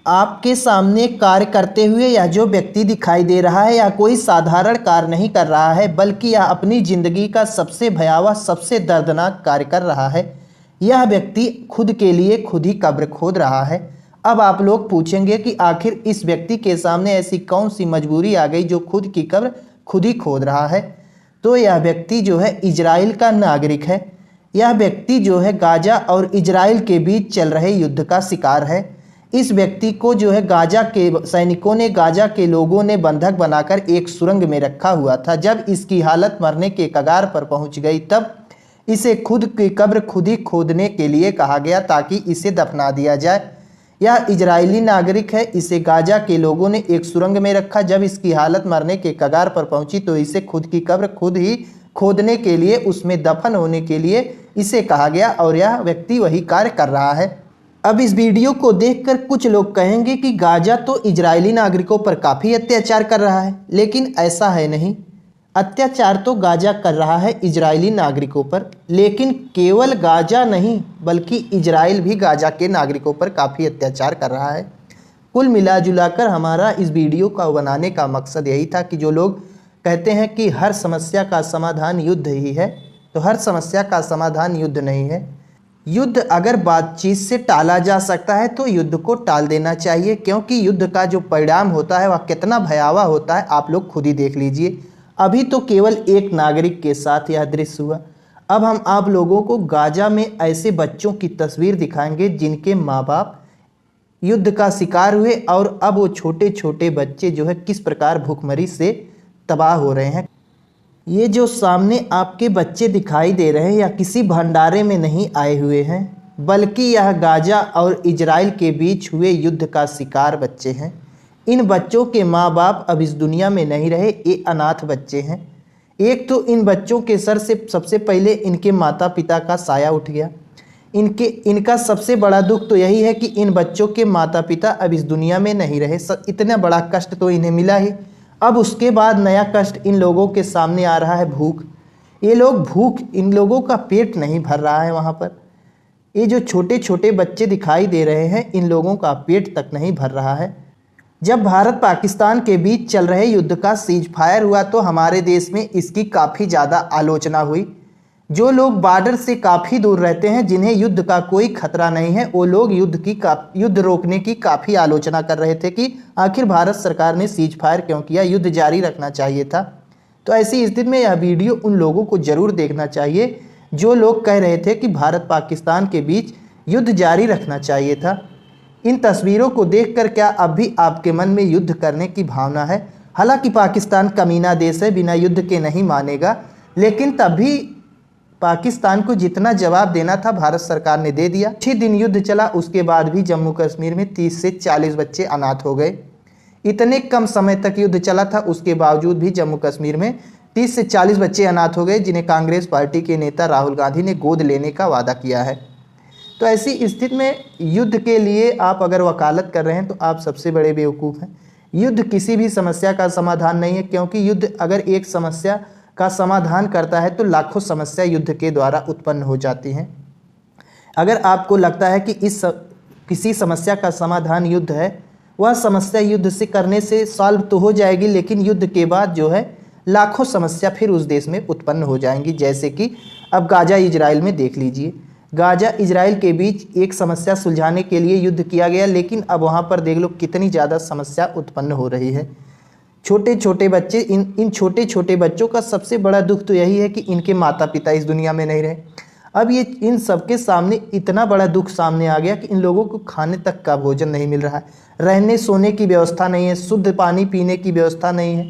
आपके सामने कार्य करते हुए यह जो व्यक्ति दिखाई दे रहा है यह कोई साधारण कार्य नहीं कर रहा है, बल्कि यह अपनी जिंदगी का सबसे भयावह, सबसे दर्दनाक कार्य कर रहा है। यह व्यक्ति खुद के लिए खुद ही कब्र खोद रहा है। अब आप लोग पूछेंगे कि आखिर इस व्यक्ति के सामने ऐसी कौन सी मजबूरी आ गई जो खुद की कब्र खुद ही खोद रहा है। तो यह व्यक्ति जो है इजराइल का नागरिक है। यह व्यक्ति जो है गाजा और इजराइल के बीच चल रहे युद्ध का शिकार है। इस व्यक्ति को जो है गाजा के सैनिकों ने, गाजा के लोगों ने बंधक बनाकर एक सुरंग में रखा हुआ था। जब इसकी हालत मरने के कगार पर पहुंच गई तब इसे खुद की कब्र खुद ही खोदने के लिए कहा गया ताकि इसे दफना दिया जाए। यह इजरायली नागरिक है। इसे गाजा के लोगों ने एक सुरंग में रखा। जब इसकी हालत मरने के कगार पर पहुंची तो इसे खुद की कब्र खुद ही खोदने के लिए, उसमें दफन होने के लिए इसे कहा गया और यह व्यक्ति वही कार्य कर रहा है। अब इस वीडियो को देखकर कुछ लोग कहेंगे कि गाजा तो इजरायली नागरिकों पर काफ़ी अत्याचार कर रहा है, लेकिन ऐसा है नहीं। अत्याचार तो गाजा कर रहा है इजरायली नागरिकों पर, लेकिन केवल गाजा नहीं बल्कि इजराइल भी गाजा के नागरिकों पर काफ़ी अत्याचार कर रहा है। कुल मिला जुलाकर हमारा इस वीडियो का बनाने का मकसद यही था कि जो लोग कहते हैं कि हर समस्या का समाधान युद्ध ही है, तो हर समस्या का समाधान युद्ध नहीं है। युद्ध अगर बातचीत से टाला जा सकता है तो युद्ध को टाल देना चाहिए, क्योंकि युद्ध का जो परिणाम होता है वह कितना भयावह होता है आप लोग खुद ही देख लीजिए। अभी तो केवल एक नागरिक के साथ यह दृश्य हुआ। अब हम आप लोगों को गाजा में ऐसे बच्चों की तस्वीर दिखाएंगे जिनके माँ बाप युद्ध का शिकार हुए और अब वो छोटे छोटे बच्चे जो है किस प्रकार भूखमरी से तबाह हो रहे हैं। ये जो सामने आपके बच्चे दिखाई दे रहे हैं या किसी भंडारे में नहीं आए हुए हैं, बल्कि यह गाजा और इजराइल के बीच हुए युद्ध का शिकार बच्चे हैं। इन बच्चों के माँ बाप अब इस दुनिया में नहीं रहे, ये अनाथ बच्चे हैं। एक तो इन बच्चों के सर से सबसे पहले इनके माता पिता का साया उठ गया। इनका सबसे बड़ा दुख तो यही है कि इन बच्चों के माता पिता अब इस दुनिया में नहीं रहे। इतना बड़ा कष्ट तो इन्हें मिला ही। अब उसके बाद नया कष्ट इन लोगों के सामने आ रहा है, भूख। ये लोग भूख, इन लोगों का पेट नहीं भर रहा है वहाँ पर। ये जो छोटे छोटे बच्चे दिखाई दे रहे हैं इन लोगों का पेट तक नहीं भर रहा है। जब भारत पाकिस्तान के बीच चल रहे युद्ध का सीज फायर हुआ तो हमारे देश में इसकी काफ़ी ज़्यादा आलोचना हुई। जो लोग बॉर्डर से काफ़ी दूर रहते हैं, जिन्हें युद्ध का कोई खतरा नहीं है, वो लोग युद्ध रोकने की काफ़ी आलोचना कर रहे थे कि आखिर भारत सरकार ने सीज फायर क्यों किया, युद्ध जारी रखना चाहिए था। तो ऐसी स्थिति में यह वीडियो उन लोगों को ज़रूर देखना चाहिए जो लोग कह रहे थे कि भारत पाकिस्तान के बीच युद्ध जारी रखना चाहिए था। इन तस्वीरों को देखकर क्या अब भी आपके मन में युद्ध करने की भावना है? हालांकि पाकिस्तान कमीना देश है, बिना युद्ध के नहीं मानेगा, लेकिन तब भी पाकिस्तान को जितना जवाब देना था भारत सरकार ने दे दिया। 6 दिन युद्ध चला, उसके बाद भी जम्मू कश्मीर में 30 से 40 बच्चे अनाथ हो गए। इतने कम समय तक युद्ध चला था, उसके बावजूद भी जम्मू कश्मीर में 30 से 40 बच्चे अनाथ हो गए, जिन्हें कांग्रेस पार्टी के नेता राहुल गांधी ने गोद लेने का वादा किया है। तो ऐसी स्थिति में युद्ध के लिए आप अगर वकालत कर रहे हैं तो आप सबसे बड़े बेवकूफ़ हैं। युद्ध किसी भी समस्या का समाधान नहीं है, क्योंकि युद्ध अगर एक समस्या का समाधान करता है तो लाखों समस्या युद्ध के द्वारा उत्पन्न हो जाती हैं। अगर आपको लगता है कि किसी समस्या का समाधान युद्ध है, वह समस्या युद्ध से करने से सॉल्व तो हो जाएगी, लेकिन युद्ध के बाद जो है लाखों समस्या फिर उस देश में उत्पन्न हो जाएंगी। जैसे कि अब गाजा इजराइल में देख लीजिए, गाजा इजराइल के बीच एक समस्या सुलझाने के लिए युद्ध किया गया, लेकिन अब वहाँ पर देख लो कितनी ज़्यादा समस्या उत्पन्न हो रही है। छोटे छोटे बच्चे, इन छोटे छोटे बच्चों का सबसे बड़ा दुख तो यही है कि इनके माता पिता इस दुनिया में नहीं रहे। अब ये इन सबके सामने इतना बड़ा दुख सामने आ गया कि इन लोगों को खाने तक का भोजन नहीं मिल रहा है, रहने सोने की व्यवस्था नहीं है, शुद्ध पानी पीने की व्यवस्था नहीं है।